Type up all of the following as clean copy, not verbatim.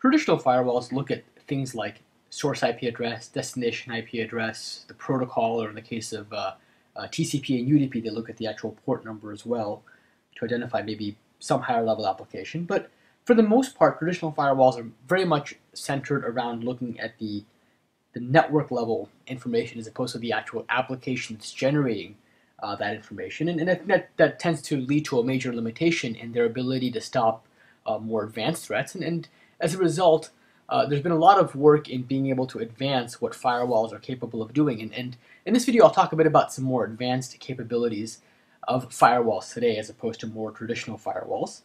Traditional firewalls look at things like source IP address, destination IP address, the protocol, or in the case of TCP and UDP, they look at the actual port number as well to identify maybe some higher level application. But for the most part, traditional firewalls are very much centered around looking at the network level information as opposed to the actual application that's generating that information. And that tends to lead to a major limitation in their ability to stop more advanced threats. And as a result, there's been a lot of work in being able to advance what firewalls are capable of doing. And in this video, I'll talk a bit about some more advanced capabilities of firewalls today as opposed to more traditional firewalls.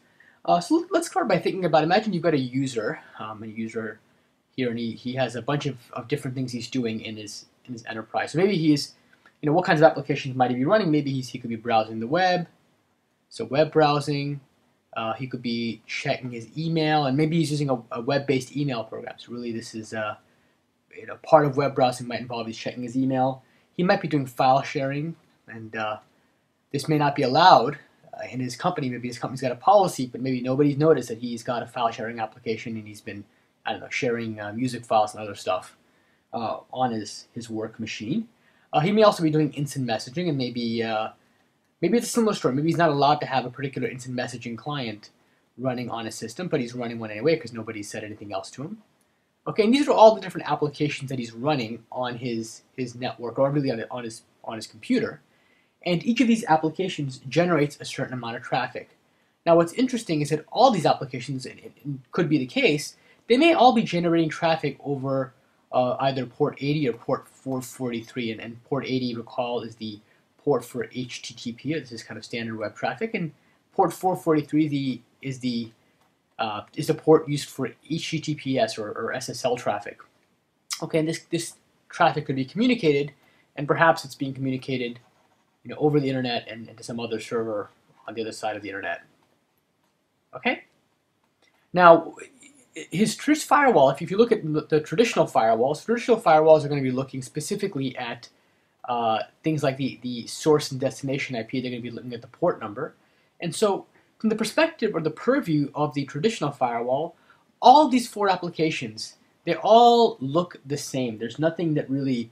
So let's start by thinking about, imagine you've got a user here, and he has a bunch of different things he's doing in his enterprise. So maybe he's, what kinds of applications might he be running? Maybe he could be browsing the web, so web browsing. He could be checking his email, and maybe he's using a web-based email program. So really, this is part of web browsing might involve he's checking his email. He might be doing file sharing, and this may not be allowed in his company. Maybe his company's got a policy, but maybe nobody's noticed that he's got a file sharing application, and he's been, sharing music files and other stuff on his work machine. He may also be doing instant messaging, and maybe it's a similar story. Maybe he's not allowed to have a particular instant messaging client running on his system, but he's running one anyway because nobody said anything else to him. Okay, and these are all the different applications that he's running on his network, or really on his computer. And each of these applications generates a certain amount of traffic. Now, what's interesting is that all these applications, and it could be the case, they may all be generating traffic over either port 80 or port 443. And port 80, recall, is the port for HTTP. This is kind of standard web traffic, and port 443 is the port used for HTTPS or SSL traffic. Okay, and this traffic could be communicated, and perhaps it's being communicated, over the internet and to some other server on the other side of the internet. Okay. Now, his firewall, if you look at the traditional firewalls are going to be looking specifically at things like the source and destination IP. They're going to be looking at the port number. And so from the perspective or the purview of the traditional firewall, all of these four applications, they all look the same. There's nothing that really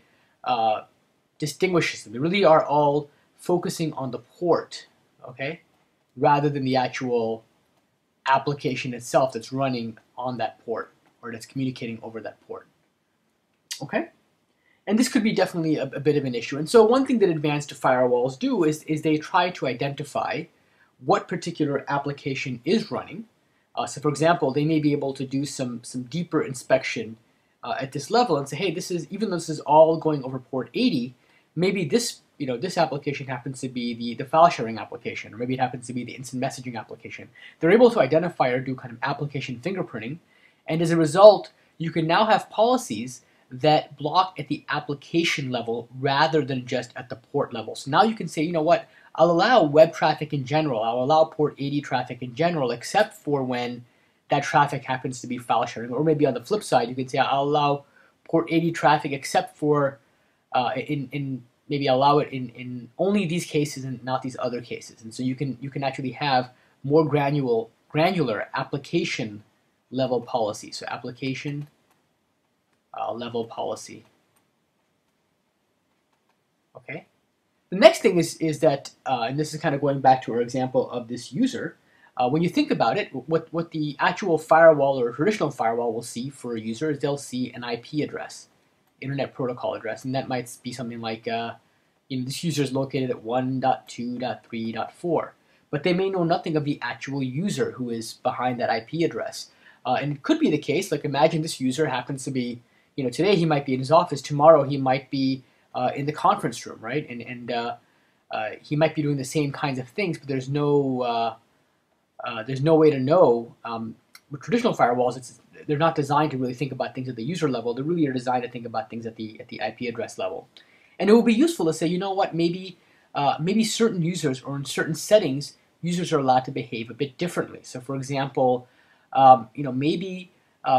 distinguishes them. They really are all focusing on the port, okay, rather than the actual application itself that's running on that port or that's communicating over that port. Okay? And this could be definitely a bit of an issue. And so one thing that advanced firewalls do is they try to identify what particular application is running. So for example, they may be able to do some deeper inspection at this level and say, hey, even though this is all going over port 80, maybe this application happens to be the file sharing application, or maybe it happens to be the instant messaging application. They're able to identify or do kind of application fingerprinting, and as a result, you can now have policies that block at the application level rather than just at the port level. So now you can say, what, I'll allow web traffic in general, I'll allow port 80 traffic in general, except for when that traffic happens to be file sharing. Or maybe on the flip side, you can say, I'll allow port 80 traffic except for, maybe allow it in only these cases and not these other cases. And so you can actually have more granular application level policy. So application level policy. Okay. The next thing is that, and this is kind of going back to our example of this user, when you think about it, what the actual firewall or traditional firewall will see for a user is they'll see an IP address, Internet Protocol address, and that might be something like, this user is located at 1.2.3.4, but they may know nothing of the actual user who is behind that IP address. And it could be the case, like imagine this user happens to be, today he might be in his office, tomorrow he might be in the conference room, right? And he might be doing the same kinds of things, but there's no way to know. With traditional firewalls, they're not designed to really think about things at the user level. They really are designed to think about things at the IP address level. And it will be useful to say, what, maybe certain users or in certain settings, users are allowed to behave a bit differently. So for example, maybe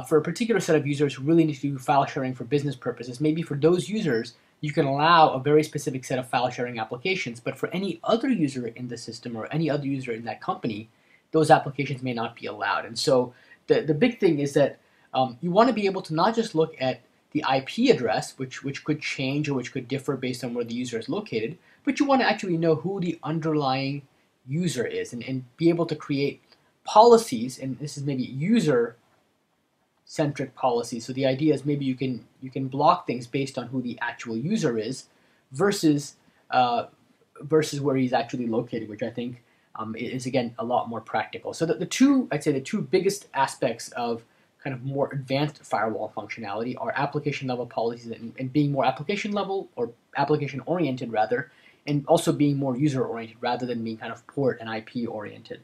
for a particular set of users who really need to do file sharing for business purposes, maybe for those users, you can allow a very specific set of file sharing applications, but for any other user in the system or any other user in that company, those applications may not be allowed. And so the big thing is that You want to be able to not just look at the IP address, which could change or which could differ based on where the user is located, but you want to actually know who the underlying user is and be able to create policies, and this is maybe user-centric policies. So the idea is maybe you can block things based on who the actual user is versus versus where he's actually located, which I think is again a lot more practical. So I'd say the two biggest aspects of kind of more advanced firewall functionality are application level policies and being more application level or application oriented rather, and also being more user oriented rather than being kind of port and IP oriented.